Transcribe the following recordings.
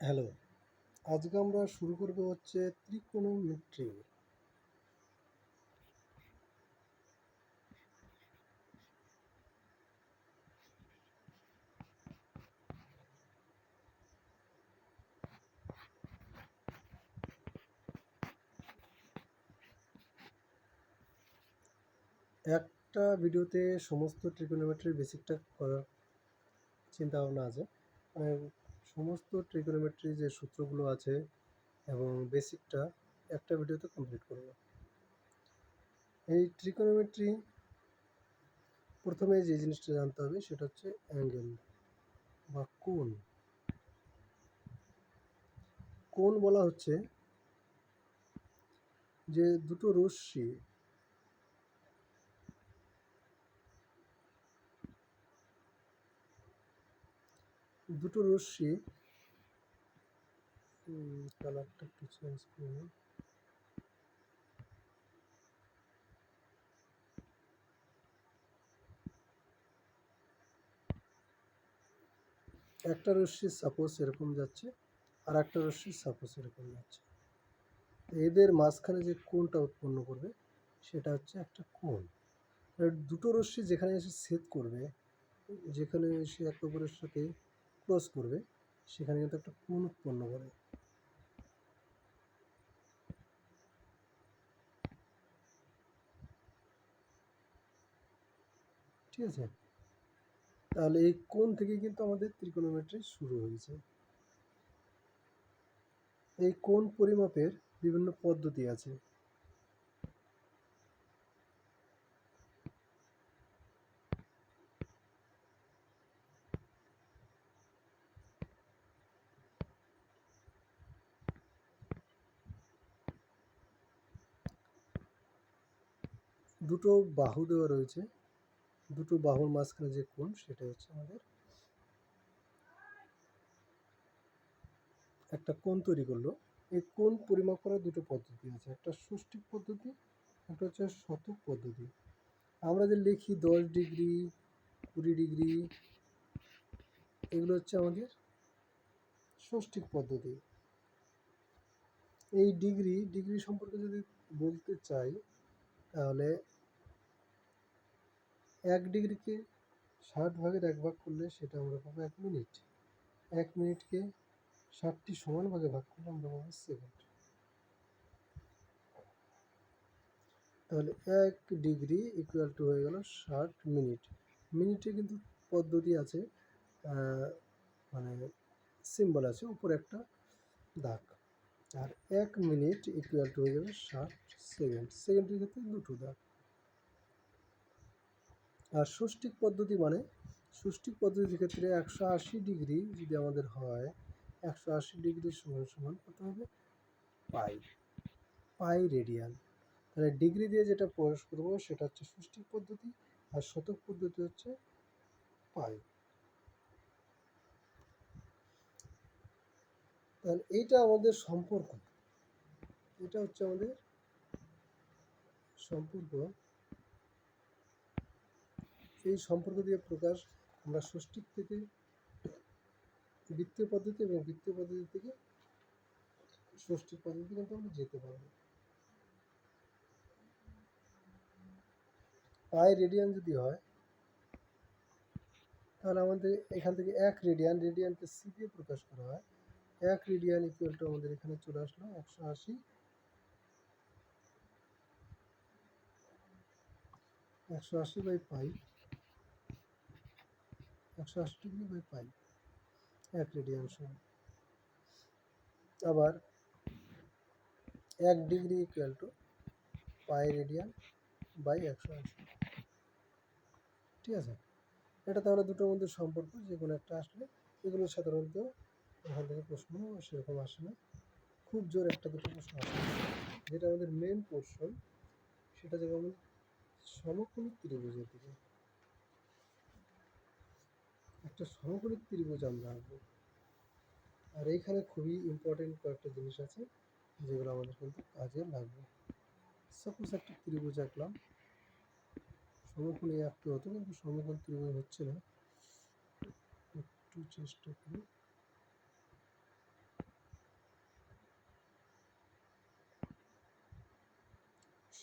Hello, আজকে আমরা শুরু করব হচ্ছে ত্রিকোণমিতি। একটা ভিডিওতে সমস্ত ট্রিগোনোমেট্রির বেসিকটা করার চিন্তা ভাবনা আছে। মানে সমস্ত ট্রিগোনোমেট্রি যে সূত্রগুলো আছে এবং বেসিকটা একটা ভিডিওতে কমপ্লিট করব। এই ট্রিগোনোমেট্রি প্রথমে যে জিনিসটা জানতে হবে সেটা হচ্ছে অ্যাঙ্গেল বা কোণ। কোণ বলা হচ্ছে যে দুটো রশ্মি কালারটা একটু চেঞ্জ করে একটা রশ্মি সাপোজ এরকম যাচ্ছে আর একটা রশ্মি সাপোজ এরকম যাচ্ছে। এদের মাঝখানে যে কোণটা উৎপন্ন করবে সেটা হচ্ছে একটা কোণ। আর দুটো রশ্মি যেখানে এসে ছেদ করবে, যেখানে এসে একে অপরের সাথে ক্রস করবে, সেখানে কিন্তু একটা কোণ উৎপন্ন করে। ঠিক আছে, তাহলে এই কোণ থেকে কিন্তু আমাদের ত্রিকোণমিতি শুরু হয়েছে। এই কোণ পরিমাপের বিভিন্ন পদ্ধতি আছে। দুটো বাহু দেওয়া রয়েছে, দুটো বাহুর মাঝখানে যে কোণ সেটা হচ্ছে আমাদের একটা কোণ তৈরি করলো। এই কোণ পরিমাপ করার দুটো পদ্ধতি আছে, একটা ষষ্ঠিক পদ্ধতি, একটা হচ্ছে শতক পদ্ধতি। আমরা যে লিখি 10 ডিগ্রি, 20 ডিগ্রি, এগুলো হচ্ছে আমাদের ষষ্ঠিক পদ্ধতি। এই ডিগ্রি সম্পর্কে যদি বলতে চাই তাহলে 1 ডিগ্রিকে 60 ভাগের 1 ভাগ করলে সেটা আমরা পাবো 1 মিনিট। 1 মিনিটকে 60টি সমান ভাগে ভাগ করলে আমরা পাবো সেকেন্ড। তাহলে 1 ডিগ্রি ইকুয়াল টু হয়ে গেল 60 মিনিট। মিনিটে কিন্তু পদ্ধতি আছে, মানে সিম্বল আছে, উপরে একটা দাগ। আর 1 মিনিট ইকুয়াল টু হয়ে যাবে 60 সেকেন্ড। সেকেন্ডের ক্ষেত্রে দুটো দাগ। আর ষষ্ঠিক পদ্ধতি মানে ষষ্ঠিক পদ্ধতির ক্ষেত্রে 180 ডিগ্রি যদি আমাদের হয়, 180 ডিগ্রি সমান সমান কত হবে? পাই রেডিয়ান। তাহলে ডিগ্রি দিয়ে যেটা প্রকাশ করবো সেটা হচ্ছে ষষ্ঠিক পদ্ধতি, আর শতক পদ্ধতি হচ্ছে পাই। তাহলে এইটা আমাদের সম্পর্ক, এটা হচ্ছে আমাদের সম্পর্ক। এই সম্পর্ক দিয়ে প্রকাশ আমরা ষষ্ঠিক থেকে বৃত্তীয় পদ্ধতি এবং বৃত্তীয় পদ্ধতি থেকে ষষ্ঠিক পদ্ধতি কিন্তু আমরা যেতে পারবো। পাই রেডিয়ান যদি হয় তাহলে আমাদের এখান থেকে 1 রেডিয়ান, রেডিয়ানকে সি দিয়ে প্রকাশ করা হয়। 1 রেডিয়ান ইকুয়াল টু আমাদের এখানে চলে আসলো 180 by pi, 180 degree by pi, 1 radian সমান। আবার 1 degree equal to pi radian by 180। ঠিক আছে, এটা তাহলে দুটোর মধ্যে সম্পর্ক যে কোনো একটা আসলে, এগুলো সাধারণত এখান থেকে প্রশ্ন সেরকম আসে না, খুব জোর একটা দুটো প্রশ্ন আসে না। যেটা আমাদের মেন পোর্শন সেটা যেমন সমকোণিক ত্রিভুজের দিকে, একটা সমকোণিক ত্রিভুজ আমরা আঁকবো। আর এইখানে খুবই ইম্পর্টেন্ট কয়েকটা জিনিস আছে যেগুলো আমাদের কিন্তু কাজে লাগবে। সাপোজ একটা ত্রিভুজ আঁকলাম, সমকোণী আঁকতে হতো কিন্তু সমকোণ ত্রিভুজ হচ্ছে না, একটু চেষ্টা করি।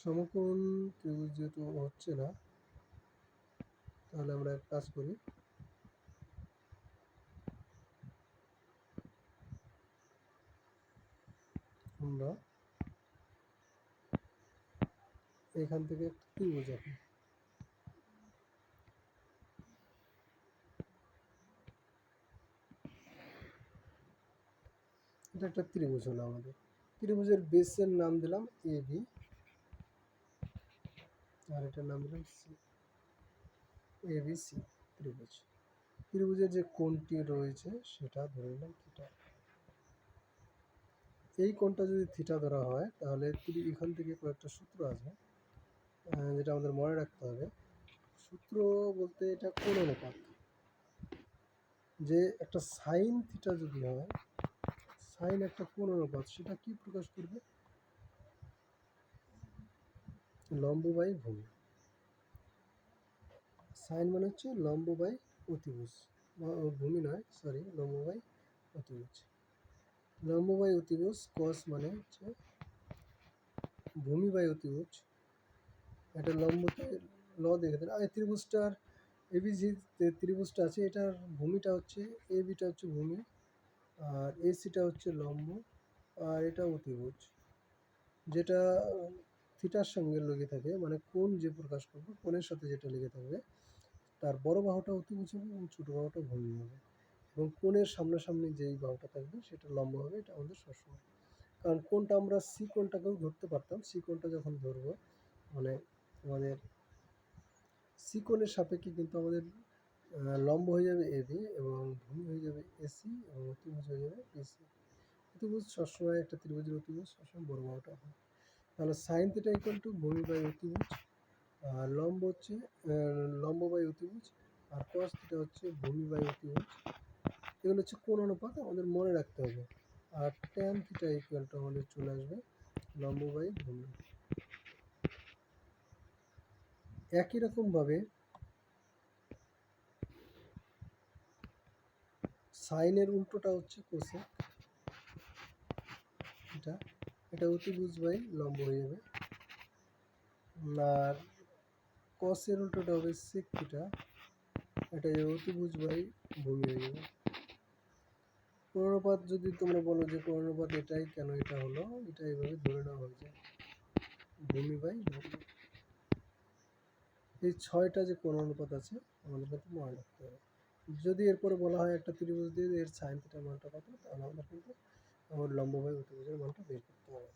সমকোণ ত্রিভুজ যেহেতু হচ্ছে না, তাহলে আমরা এক কাজ করি, আমরা এখান থেকে একটা ত্রিভুজ আঁকি। এটা একটা ত্রিভুজ হলো আমাদের। ত্রিভুজের বেসের নাম দিলাম এ বি, আর এটার নাম দিলাম সি, এ বি সি ত্রিভুজ। ত্রিভুজের যে কোণটি রয়েছে সেটা ধরে নিলাম থিটা। এই কোণটা যদি থিটা ধরা হয় তাহলে এখান থেকে কয়েকটা সূত্র আছে যেটা আমাদের মনে রাখতে হবে। সূত্র বলতে এটা কোণ অনুপাত। যে একটা সাইন থিটা যদি হয়, সাইন একটা কোণ অনুপাত, সেটা কি প্রকাশ করবে? লম্ব বাই ভূমি। সাইন মানে হচ্ছে লম্ব বাই অতিভুজ, ভূমি নয়, সরি, লম্ব বাই অতিভুজ। লম্ব বাই অতিভুজ, কস মানে হচ্ছে ভূমি বাই অতিভুজ। এটা লম্বতে দেখে দেন। আর ত্রিভুজটার এবিসি ত্রিভুজটা আছে, এটার ভূমিটা হচ্ছে, এ বিটা হচ্ছে ভূমি, আর এসিটা হচ্ছে লম্ব, আর এটা অতিভুজ। যেটা থিটার সঙ্গে লেগে থাকে, মানে কোণ যে প্রকাশ করবে, কোণের সাথে যেটা লেগে থাকবে, তার বড় বাহুটা অতিভুজ হবে এবং ছোটো বাহুটা ভূমি হবে। এবং কোণের সামনাসামনি যেই বাহুটা থাকবে সেটা লম্ব হবে। এটা আমাদের সবসময়, কারণ কোণটা আমরা সি কোণটাকেও ধরতে পারতাম। সি কোণটা যখন ধরবো, মানে আমাদের সি কোণের সাপেক্ষে কিন্তু আমাদের লম্ব হয়ে যাবে এ বি, এবং ভূমি হয়ে যাবে এসি, এবং অতিভুজ হয়ে যাবে এসি। অতিভুজ সবসময়, একটা ত্রিভুজের অতিভুজ সবসময় বড় বাহুটা হয়। তাহলে সাইন থিটা ইকুয়াল টু ভূমি বাই অতিভুজ, আর লম্ব হচ্ছে লম্ব বাই অতিভুজ, আর কস থিটা হচ্ছে ভূমি বাই অতিভুজ। এগুলো হচ্ছে কোণ অনুপাত, আমাদের মনে রাখতে হবে। আর ট্যান থিটা ইকুয়াল টু আমাদের চলে আসবে লম্ব বাই ভূমি। একই রকমভাবে সাইনের উল্টোটা হচ্ছে কোসেক। এটা অতিভুজ বাই লম্ব হয়ে যাবে। আর কসের উল্টোটা হবে সেক থিটা, এটা অতিভুজ বাই ভূমি হয়ে যাবে। কোণ অনুপাত যদি তোমরা বলো যে কোণ অনুপাত এটাই, কেন এটা হলো, এটা এইভাবে ধরে নেওয়া হয়েছে, ভূমি বাই ভূমি। এই 6টা যে কোণ অনুপাত আছে আমাদের কিন্তু মনে রাখতে হবে। যদি এরপরে বলা হয় একটা ত্রিভুজ দিয়ে এর সাইন থিটার মানটা কত, তাহলে আমাদের কিন্তু আমার লম্ব বাই অতিভুজের মানটা বের করতে হবে।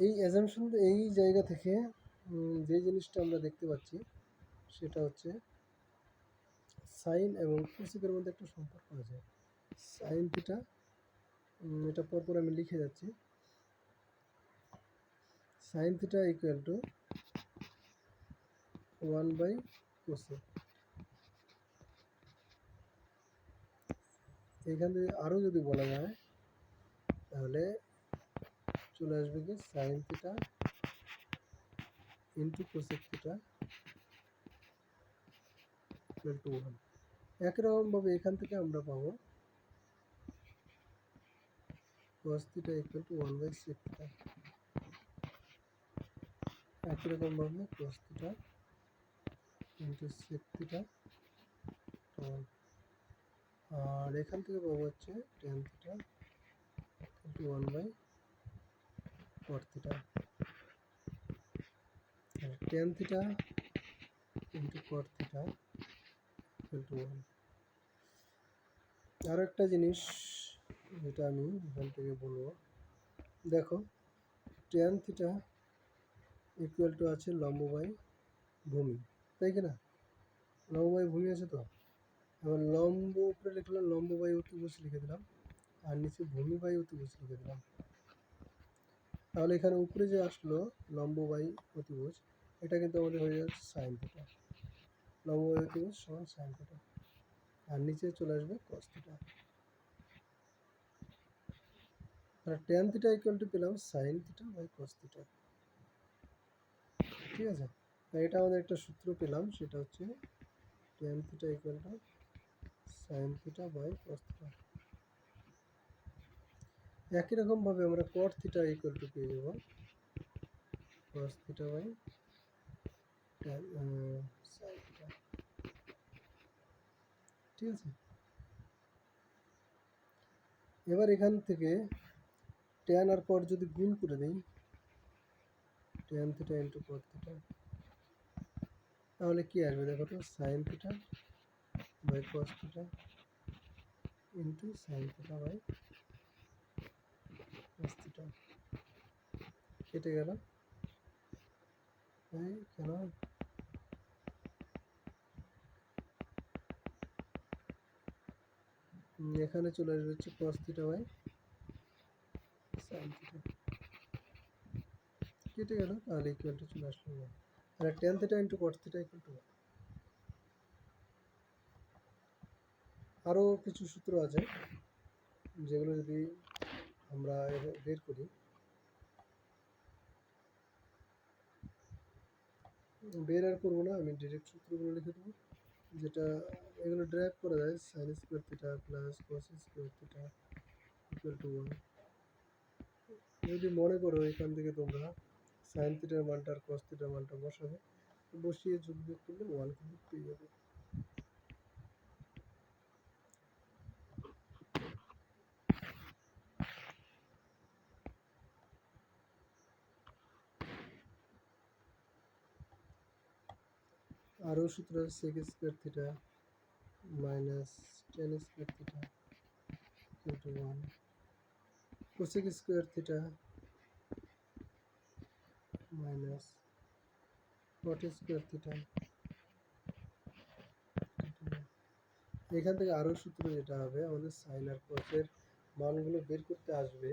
এই অ্যাজাম্পশন, এই জায়গা থেকে যে জিনিসটা আমরা দেখতে পাচ্ছি সেটা হচ্ছে সাইন এবং কোসেকের মধ্যে একটা সম্পর্ক আছে। সাইন থিটা, এটা পরপর আমি লিখে যাচ্ছি, sine theta equal to 1 by cosec. এখান থেকে আরও যদি বলা যায় তাহলে চলে আসবে কি sine theta into cosec theta equal to 1। একই রকমভাবে এখান থেকে আমরা পাবো cos theta equal to 1 by sec theta. একই রকমভাবে cos theta into sec theta 1। আর এখান থেকে পাবো হচ্ছে tan theta equal to 1 by cot theta. tan theta into cot theta equal to 1। আরও একটা জিনিস যেটা আমি এখান থেকে বলবো, দেখো tan থিটা ইকুয়াল টু আছে লম্ব বাই ভূমি, তাই কি না? লম্ব বাই ভূমি আছে তো। এবার লম্ব উপরে লিখলাম লম্ব বাই অতিভুজ লিখে দিলাম, আর নিচে ভূমি বাই অতিভুজ লিখে দিলাম। তাহলে এখানে উপরে যে আসলো লম্ব বাই অতিভুজ, এটা কিন্তু আমাদের হয়ে যাচ্ছে সাইন থিটা। লম্ব বাই অতিভুজ সমান সাইন থিটা, আর নিচে চলে আসবে কস থিটা। আর ট্যান থিটা ইকুয়াল টু পেলাম sine theta by cos theta. ঠিক আছে, তাই এটা আমাদের একটা সূত্র পেলাম, সেটা হচ্ছে tan theta equal to sine theta by cos theta. একই রকমভাবে আমরা কট থিটা ইকুয়াল টু পেয়ে যাব cos theta by sin theta। ঠিক আছে, এবার এখান থেকে tan আর cot যদি গুণ করে দিই, tan theta into cot theta, তাহলে কি আসবে দেখো তো, sin theta by cos theta into sin theta by cos theta। কেটে গেল, কেন এখানে চলে আসবে হচ্ছে cos theta by sin theta, কেটে গেল, তাহলে ইকুয়াল টু চলে আসলো না। তাহলে tan theta into cot theta equal to. আরও কিছু সূত্র আছে যেগুলো যদি আমরা বের করি, বের আর করবো না, আমি ডিরেক্ট সূত্রগুলো লিখে দেবো, যেটা এগুলো ড্রাইভ করা যায়। Sign square theta plus cos square theta equal to 1। যদি মনে করো এখান থেকে তোমরা সাইন থিটার মানটা আর কস থিটার মানটা বসাবে, বসিয়ে যোগ বিয়োগ করলে 1 কিন্তু পেয়ে যাবে। আরও সূত্র আছে sec square theta minus tan square theta equal to 1, cosec square theta minus cot square theta. এখান থেকে আরও সূত্র যেটা হবে, আমাদের সাইন আর কসের মানগুলো বের করতে আসবে,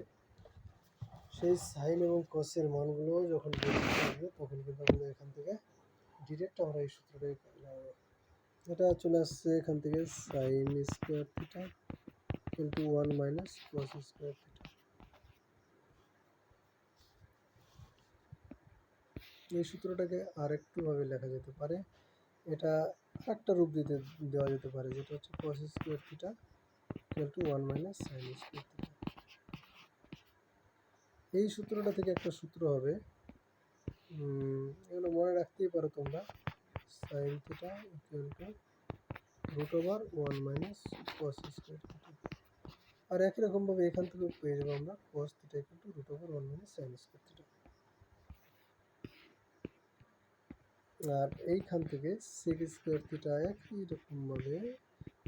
সেই সাইন এবং কসের মানগুলো যখন বের করতে আসবে তখন কিন্তু আমাদের এখান থেকে ডিরেক্ট আমরা এই সূত্রটাই পাবো। এটা চলে আসছে এখান থেকে sign square theta into 1 minus cos square theta. এই সূত্রটাকে আরেকটুভাবে লেখা যেতে পারে, এটা একটা রূপ দিতে দেওয়া যেতে পারে, যেটা হচ্ছে কস square theta equal to 1 minus sine square theta. এই সূত্রটা থেকে একটা সূত্র হবে, এগুলো মনে রাখতেই পারো তোমরা, sine theta equal to root over 1 minus cos square theta. আর একই রকমভাবে এখান থেকে পেয়ে যাবো আমরা cos theta equal to root over 1 minus sine square theta. আর এইখান থেকে সেক স্কোয়ার থিটা একই রকমভাবে,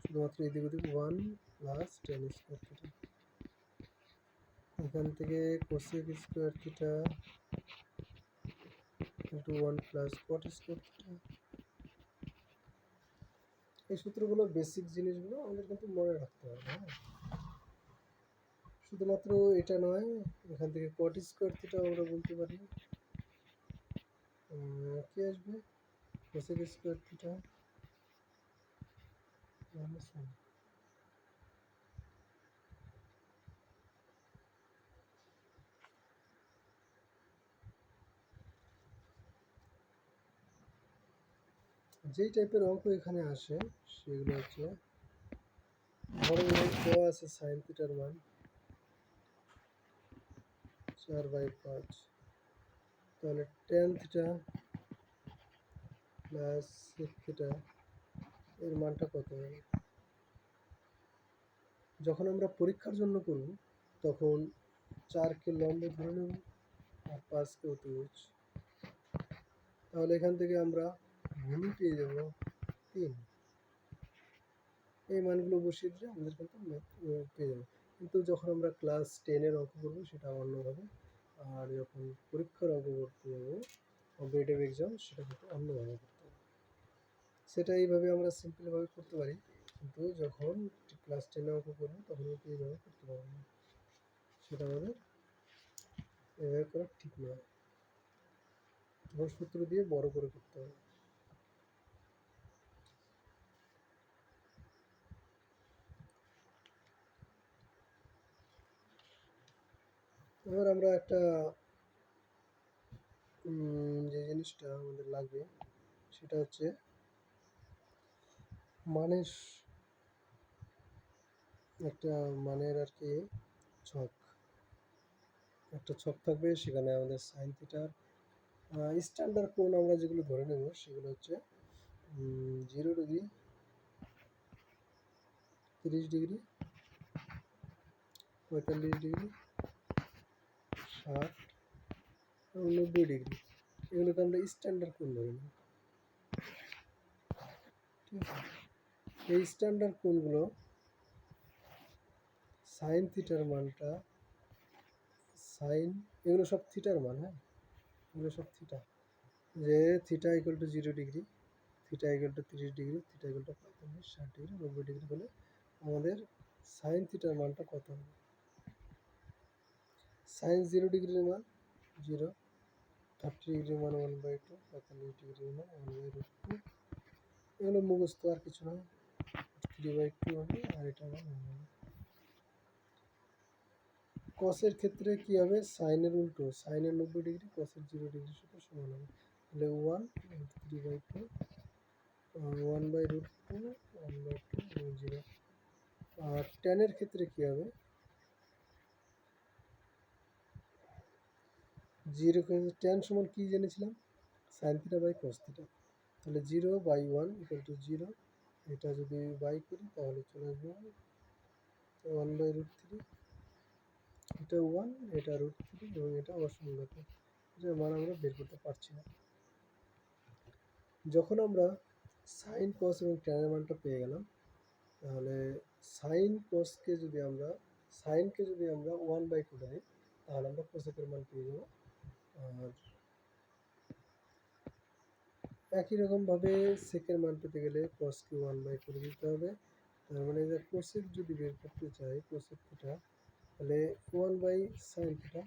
শুধুমাত্র এদিক ওদিক 1 প্লাস টেন স্কোয়ার থিটা। এখান থেকে cosec square theta into 1 plus cot square theta. এই সূত্রগুলো বেসিক জিনিসগুলো আমাদের কিন্তু মনে রাখতে হবে। হ্যাঁ, শুধুমাত্র এটা নয়, এখান থেকে কট স্কোয়ার থিটা আমরা বলতে পারি, কি আসবে কোসেক স্কোয়ার থিটা মাইনাস 1। যেই টাইপের অঙ্ক এখানে আসে সেগুলো হচ্ছে, ধরো দেওয়া আছে সাইন থিটার মান 4/5, তাহলে tan theta plus sec theta এর মানটা কত হবে? যখন আমরা পরীক্ষার জন্য করব তখন 4কে লম্ব ধরে নেব আর 5কে অতিভুজ, তাহলে এখান থেকে আমরা ভূমি পেয়ে যাব 3। এই মানগুলো বসিয়ে দিলে আমাদের কিন্তু পেয়ে যাবো। কিন্তু যখন আমরা ক্লাস 10-এর অঙ্ক করবো সেটা অন্যভাবে, আর যখন পরীক্ষার অঙ্ক করতে যাবো কম্পিটিটিভ এক্সাম, সেটা কিন্তু অন্যভাবে করতে হবে। সেটা এইভাবে আমরা সিম্পলভাবে করতে পারি, কিন্তু যখন ক্লাস 10-এ অঙ্ক করবো তখন কিন্তু এইভাবে করতে পারবো না, সেটা আমাদের এভাবে করা ঠিক নয়, তখন সূত্র দিয়ে বড় করে করতে হবে। এবার আমরা একটা যে জিনিসটা আমাদের লাগবে সেটা হচ্ছে মানের, একটা মানের আর কি ছক, একটা ছক থাকবে, সেখানে আমাদের সাইন থিটার স্ট্যান্ডার্ড কোণ আমরা যেগুলো ধরে নেব সেগুলো হচ্ছে 0 ডিগ্রি, 30 ডিগ্রি, 45 ডিগ্রি, 60 এবং 90 ডিগ্রি। এগুলোকে আমরা স্ট্যান্ডার্ড কোণ ধরে নেব। ঠিক আছে, এই স্ট্যান্ডার্ড কোণগুলো সাইন থিটার মানটা এগুলো সব থিটার মান, হ্যাঁ, এগুলো সব থিটা। যে theta equal two 0 degree, theta equal two 30 degree, theta equal two 45, 60 degree, 90 degree হলে আমাদের সাইন থিটার মানটা কত হবে? সাইন 0 ডিগ্রির মান 0, 30 ডিগ্রির মান 1/2, 45 ডিগ্রির মান 1/√2। এগুলো মুখস্থ, আর কিছু নয়, 3/2 হবে, আর এটা মান 1 হবে। কসের ক্ষেত্রে কি হবে? সাইনের উল্টো, সাইনের 90 ডিগ্রি কসের 0 ডিগ্রির সাথে সমান হবে। তাহলে 1 3/2, 1/√2, 1/2 এবং 0। আর ট্যানের ক্ষেত্রে কি হবে? 0 ট্যান সমান কি জেনেছিলাম? Sine theta by cos theta. তাহলে 0/1 ইকুয়াল টু 0। এটা যদি বাই করি তাহলে চলে আসবে 1/√3। এটা 1, এটা √3 এবং এটা অসংগত, এটার মান আমরা বের করতে পারছি না। যখন আমরা সাইন কস এবং ট্যানের মানটা পেয়ে গেলাম, তাহলে সাইনকে যদি আমরা 1/2 ধরি, তাহলে আমরা কোসেকের মান পেয়ে যাবো। আর একই রকমভাবে সেকের মান পেতে গেলে কসকে 1/4 দিতে হবে। তার মানে যে কোসেক যদি বের করতে চাই, কোসেক থিটা, তাহলে 1/sin থিটা,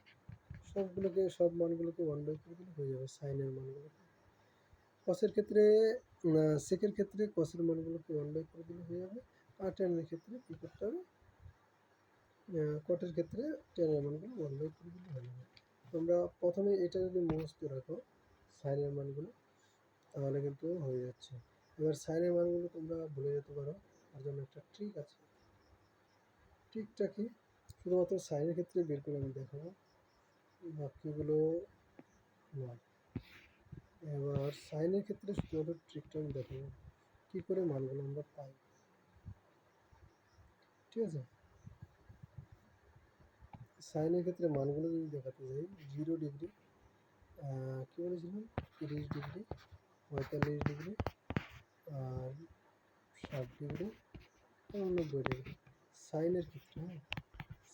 সব মানগুলোকে 1/4 দিলে হয়ে যাবে সাইনের মানগুলোকে। কসের ক্ষেত্রে সেকের ক্ষেত্রে কসের মানগুলোকে 1/4 দিলে হয়ে যাবে। আর ট্যানের ক্ষেত্রে কী করতে হবে? কটের ক্ষেত্রে ট্যানের মানগুলো 1/4 দিলে হয়ে যাবে। তোমরা প্রথমে এটা যদি মুখস্থ রাখো সাইনের মানগুলো, তাহলে কিন্তু হয়ে যাচ্ছে। এবার সাইনের মানগুলো তোমরা ভুলে যেতে পারো, তার জন্য একটা ট্রিক আছে। ট্রিকটা কি? শুধুমাত্র সাইনের ক্ষেত্রে বের করে আমি দেখাবো, বাকিগুলো নয়। এবার সাইনের ক্ষেত্রে শুধুমাত্র ট্রিকটা আমি দেখাবো কী করে মানগুলো আমরা পাই। ঠিক আছে, সাইনের ক্ষেত্রে মানগুলো যদি দেখাতে যাই, 0 ডিগ্রি, কী বলেছিলাম, 30 ডিগ্রি, 45 ডিগ্রি, আর 60 ডিগ্রি এবং 90 ডিগ্রি সাইনের ক্ষেত্রে। হ্যাঁ,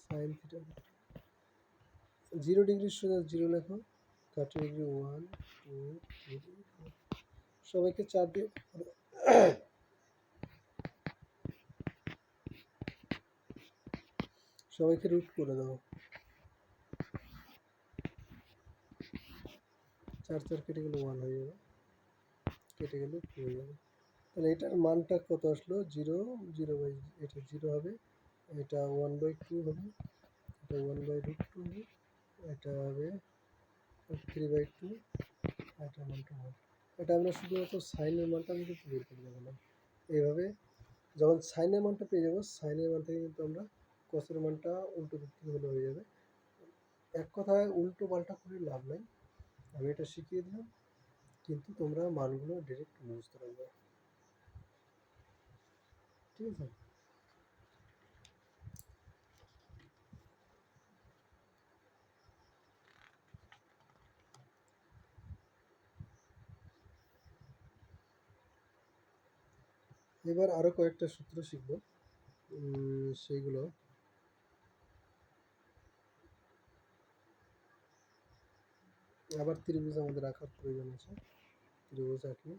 সাইন থিটার ক্ষেত্রে 0 ডিগ্রির সোজা 0 লেখো, 30 ডিগ্রি 1, 2, 3, 4, সবাইকে 4 দিয়ে সবাইকে রুট করে দাও। 4 4 কেটে গেলে 1 হয়ে যাবে, কেটে গেলে 2 হয়ে যাবে। তাহলে এটার মানটা কত আসলো? 0, 0/, এটা 0 হবে, এটা 1/2 হবে, এটা 1/√2 হবে, এটা হবে 3/2, এটা মানটা হবে। এটা আমরা শুধুমাত্র সাইনের মানটা আমি কিন্তু বের করে দেখালাম। এইভাবে যখন সাইনের মানটা পেয়ে যাবো, সাইনের মান থেকে কিন্তু আমরা কসের মানটা উল্টো দিক থেকে হলে হয়ে যাবে। এক কথায় উল্টো পাল্টা করে লাভ নাই, আমি এটা শিখিয়ে দিলাম, কিন্তু তোমরা মানগুলো ডিরেক্ট মুখস্থ রাখবে। ঠিক আছে, এবার আরও কয়েকটা সূত্র শিখব, সেইগুলো আবার ত্রিভুজ আমাদের আঁকার প্রয়োজন আছে। ত্রিভুজ আঁকি,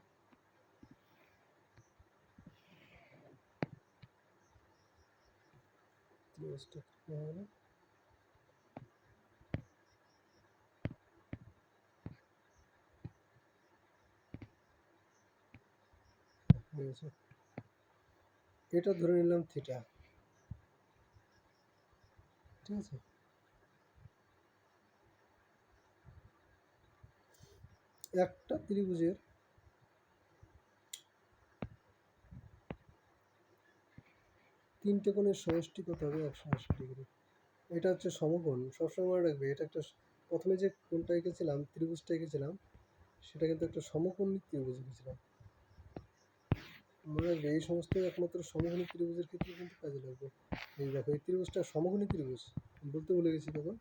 ত্রিভুজটা হবে হয়েছে। এটা ধরে নিলাম থিটা। ঠিক আছে, একটা ত্রিভুজের তিনটে কোণের সমষ্টি কত হবে? 180 ডিগ্রি। এটা হচ্ছে সমকোণ, সবসময় মনে রাখবে। এটা একটা, প্রথমে যে কোণটা এঁকেছিলাম, ত্রিভুজটা এঁকেছিলাম, সেটা কিন্তু একটা সমকোণী ত্রিভুজ লিখেছিলাম। মনে রাখবে এই সমস্ত একমাত্র সমকোণী ত্রিভুজের ক্ষেত্রে কিন্তু কাজে লাগবে। এই দেখো এই ত্রিভুজটা সমকোণী ত্রিভুজ, বলতে ভুলে গেছি তখন,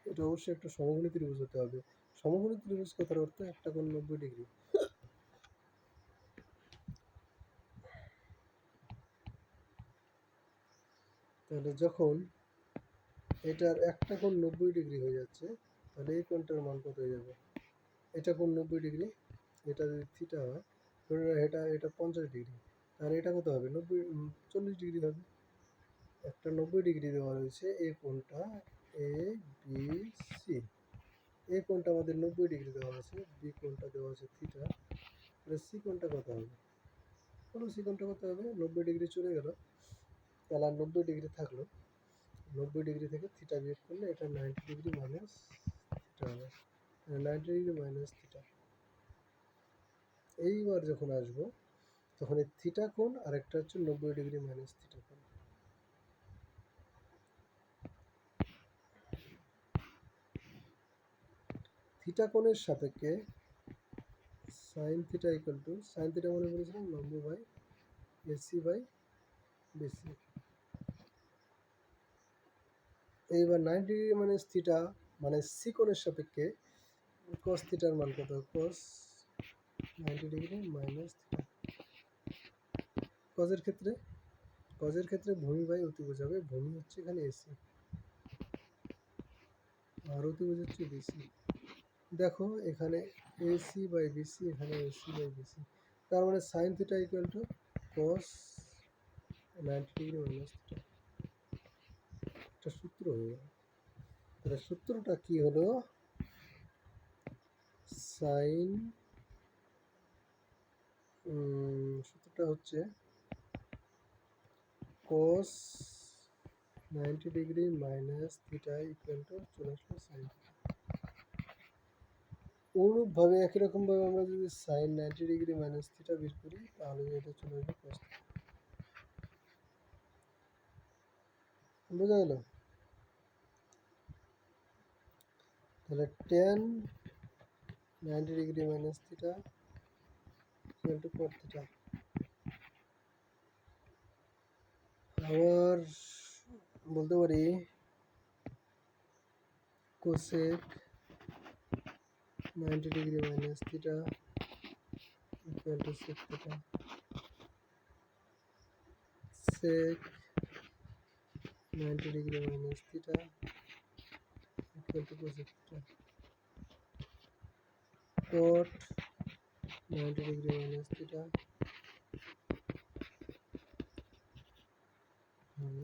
এটা অবশ্যই একটা সমকোণী ত্রিভুজ হতে হবে। সমকোণী ত্রিভুজ কথার অর্থ একটা কোণ 90 ডিগ্রি। তাহলে যখন এটার একটা কোণ 90 ডিগ্রি হয়ে যাচ্ছে, তাহলে এই কোণটার মান কত হয়ে যাবে? এটা কোণ 90 ডিগ্রি, এটা যদি থিটা হয়, ধরে নাও এটা 50 ডিগ্রি, তাহলে এটা কত হবে? 40 ডিগ্রি হবে। একটা 90 ডিগ্রি দেওয়া রয়েছে, এই কোণটা এ বি সি, এই কোণটা আমাদের 90 ডিগ্রি দেওয়া আছে, বি কোণটা দেওয়া আছে থিটা, তাহলে সি কোণটা কত হবে? বলো সি কোণটা কত হবে? 90 ডিগ্রি চলে গেল, তাহলে আর 90 ডিগ্রি থাকলো। 90 ডিগ্রি থেকে থিটা বিয়োগ করলে এটা 90 ডিগ্রি মাইনাস থিটা হবে, 90 ডিগ্রি মাইনাস থিটা। এইবার যখন আসবো তখন এই থিটা কোণ আর একটা হচ্ছে 90 ডিগ্রি মাইনাস থিটা কোণ। থিটা কোণের সাপেক্ষে sign theta equal to, sine theta মনে করেছিলাম লম্ব বাই এসি বাই বিসি। এইবার 90 ডিগ্রি মাইনাস থিটা মানে সি কোণের সাপেক্ষে কস থিটার মান কত? কস 90 ডিগ্রি মাইনাস থিটা। কজের ক্ষেত্রে ভূমি বাই অতিভুজ হবে, ভূমি হচ্ছে এখানে এসি আর অতিভুজ হচ্ছে বিসি। দেখো এখানে এসি বাই বিসি, এখানে এসি বাই বিসি, তার মানে sine theta equal to cos 90 degree minus theta. একটা সূত্র হয়ে গেল। তাহলে সূত্রটা কি হলো? সাইন, সূত্রটা হচ্ছে cos 90 degree minus theta equal two চলে আসলো সাইন। অনুরূপভাবে একই রকমভাবে আমরা যদি সাইন 90 ডিগ্রি মাইনাস থিটা বের করি, তাহলে এটা চলে আসবে cos থিটা। বোঝা গেল? তাহলে tan 90 degree minus theta equal two cot theta. আবার বলতে পারি cosec 90 degree minus theta equal two sec theta. sec 90 degree minus theta equal two cosec theta. cot 90 degree minus theta.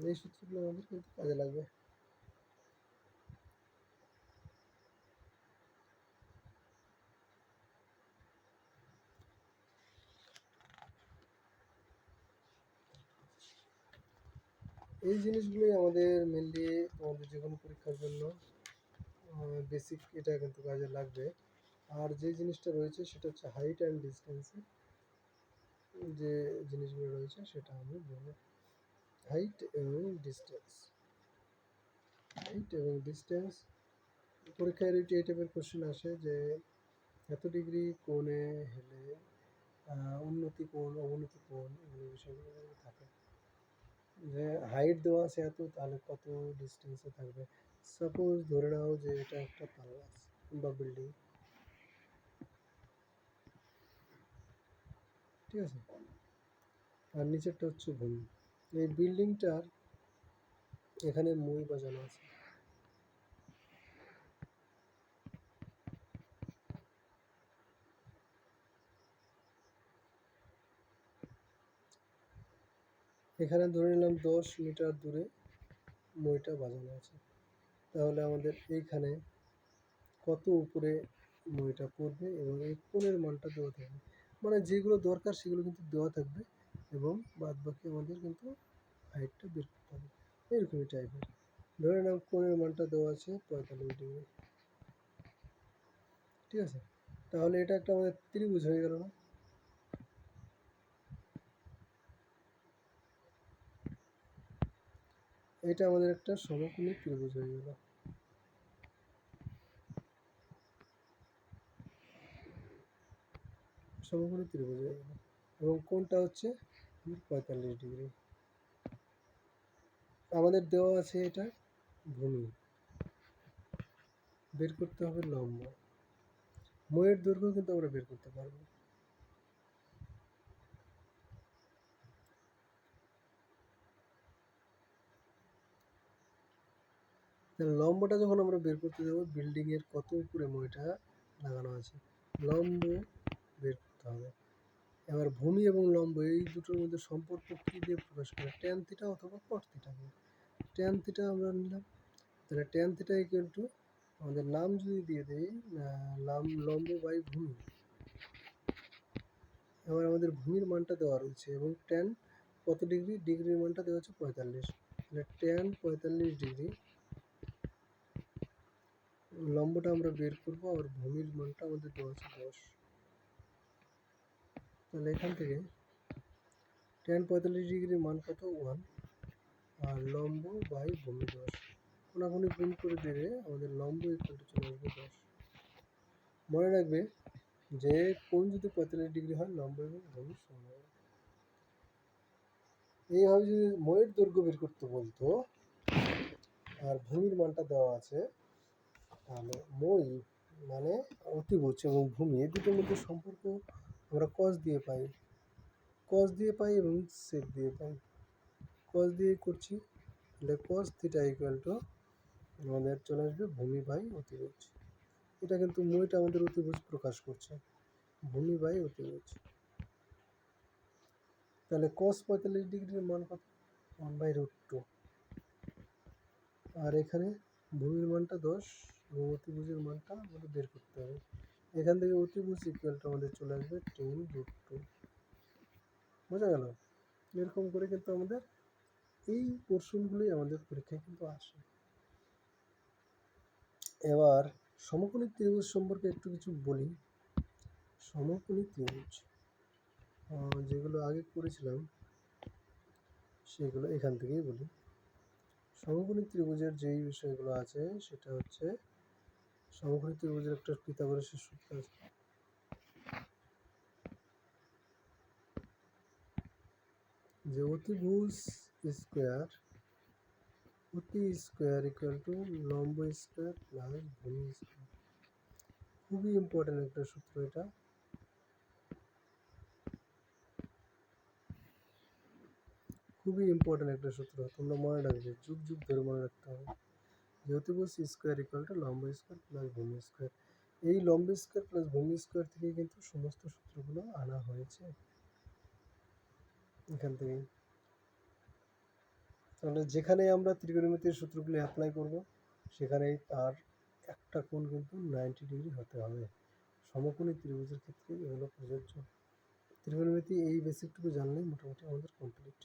এই সূত্রগুলো আমাদের কিন্তু কাজে লাগবে। এই জিনিসগুলোই আমাদের মেনলি তোমাদের যে কোনো পরীক্ষার জন্য বেসিক, এটা কিন্তু কাজে লাগবে। আর যে জিনিসটা রয়েছে সেটা হচ্ছে হাইট অ্যান্ড ডিস্টেন্সের যে জিনিসগুলো রয়েছে সেটা আমি বলবো। হাইট এবং ডিস্টেন্স, হাইট এবং ডিস্টেন্স পরীক্ষায় এই টাইপের কোশ্চেন আসে যে এত ডিগ্রি কোণে হেলে উন্নতি কোণ অবনতি কোণ, এগুলো বিষয়গুলো থাকে। যে হাইট দেওয়া আছে এত, তাহলে কত ডিস্টেন্সে থাকবে। সাপোজ ধরে নাও যে এটা একটা প্যালেস বা বিল্ডিং, ঠিক আছে, আর নিচেরটা হচ্ছে ভূমি। এই বিল্ডিংটার এখানে মই বাজানো আছে, এখানে ধরে নিলাম 10 মিটার দূরে মইটা বাজানো আছে। তাহলে আমাদের এইখানে কত উপরে মইটা পড়বে এবং এই কোণের মানটা দেওয়া থাকবে, মানে যেগুলো দরকার সেগুলো কিন্তু দেওয়া থাকবে এবং বাদ বাকি আমাদের কিন্তু হাইটটা বের করতে হবে। এরকমই টাইপের ধরে নাও কোণের মানটা দেওয়া আছে 45 ডিগ্রি, ঠিক আছে। তাহলে এটা একটা আমাদের ত্রিভুজ হয়ে গেল না? এটা আমাদের একটা সমকোণী ত্রিভুজ হয়ে গেল। সমকোণী ত্রিভুজ হয়ে গেল। এবং কোণটা হচ্ছে 45 ডিগ্রি। আমাদের দেওয়া আছে এটা ভূমি, বের করতে হবে লম্ব। ময়ের দৈর্ঘ্য কিন্তু আমরা বের করতে পারবো। লম্বটা যখন আমরা বের করতে যাবো, বিল্ডিং এর কত উপরে মইটা লাগানো আছে, লম্ব বের করতে হবে। এবার ভূমি এবং লম্ব এই দুটোর মধ্যে সম্পর্ক কি দিয়ে প্রকাশ করে? ট্যান থিটা অথবা কট থিটা দিয়ে। ট্যান থিটা আমরা নিলাম, তাহলে ট্যান থিটা ইকুয়াল টু আমাদের নাম যদি দিয়ে দেই লম্ব বাই ভূমি। এবার আমাদের ভূমির মানটা দেওয়া রয়েছে এবং ট্যান কত ডিগ্রি, ডিগ্রির মানটা দেওয়া হচ্ছে 45। তাহলে ট্যান 45 ডিগ্রি, লম্বটা আমরা বের করবো আর ভূমির মানটা আমাদের দেওয়া আছে 10। তাহলে এখান থেকে ট্যান 45 ডিগ্রির মান কত 1, আর লম্ব বাই ভূমি 10, কোনাকুনি গুণ করে দিলে আমাদের লম্ব ইকুয়াল টু চলে আসবে 10। মনে রাখবে যে কোণ যদি 45 ডিগ্রি হয়, লম্ব এবং ভূমি সমান হবে। এইভাবে যদি ময়ের দৈর্ঘ্য বের করতে বলতো আর ভূমির মানটা দেওয়া আছে, তাহলে মই মানে অতিভুজ এবং ভূমি এই দুটোর মধ্যে সম্পর্ক আমরা কস দিয়ে পাই এবং সেক দিয়ে পাই। কস দিয়ে করছি, তাহলে কস থিটা ইকুয়াল টু আমাদের চলে আসবে ভূমি বাই অতিভুজ। এটা কিন্তু মইটা আমাদের অতিভুজ প্রকাশ করছে, ভূমি বাই অতিভুজ। তাহলে কস 45 ডিগ্রির মান কত? 1/√2। আর এখানে ভূমির মানটা 10 এবং অতিভুজের মানটা আমাদের বের করতে হবে। এখান থেকে অতিভুজ ইকুয়াল টু আমাদের চলে আসবে 10√2। বোঝা গেল? এরকম করে কিন্তু আমাদের এই পোর্শনগুলি আমাদের পরীক্ষায় কিন্তু আসে। এবার সমকোণী ত্রিভুজ সম্পর্কে একটু কিছু বলি। সমকোণী ত্রিভুজ যেগুলো আগে করেছিলাম সেগুলো এখান থেকেই বলি। সমকোণী ত্রিভুজের যেই বিষয়গুলো আছে সেটা হচ্ছে, সমকোণী ত্রিভুজের একটা পিথাগোরাসের সূত্র আছে, যে অতিভুজ স্কোয়ার ইকুয়াল টু লম্ব স্কোয়ার প্লাস ভূমি স্কোয়ার। খুবই ইম্পর্টেন্ট একটা সূত্র এটা। খুবই ইম্পর্টেন্ট একটা সূত্র, তোমরা মনে রাখবে, যুগ যুগ ধরে মনে রাখতে হবে। যে অতিভুজ স্কোয়ার ইকুয়াল টু লম্ব স্কোয়ার প্লাস ভূমি স্কোয়ার। এই লম্ব স্কোয়ার প্লাস ভূমি স্কোয়ার থেকে কিন্তু সমস্ত সূত্রগুলো আনা হয়েছে এখান থেকে। তাহলে যেখানে আমরা ত্রিকোণমিতির সূত্রগুলি অ্যাপ্লাই করব, সেখানেই তার একটা কোণ কিন্তু 90 ডিগ্রি হতে হবে। সমকোণী ত্রিভুজের ক্ষেত্রে এগুলো প্রযোজ্য। ত্রিকোণমিতি এই বেসিকটুকু জানলেই মোটামুটি আমাদের কমপ্লিট।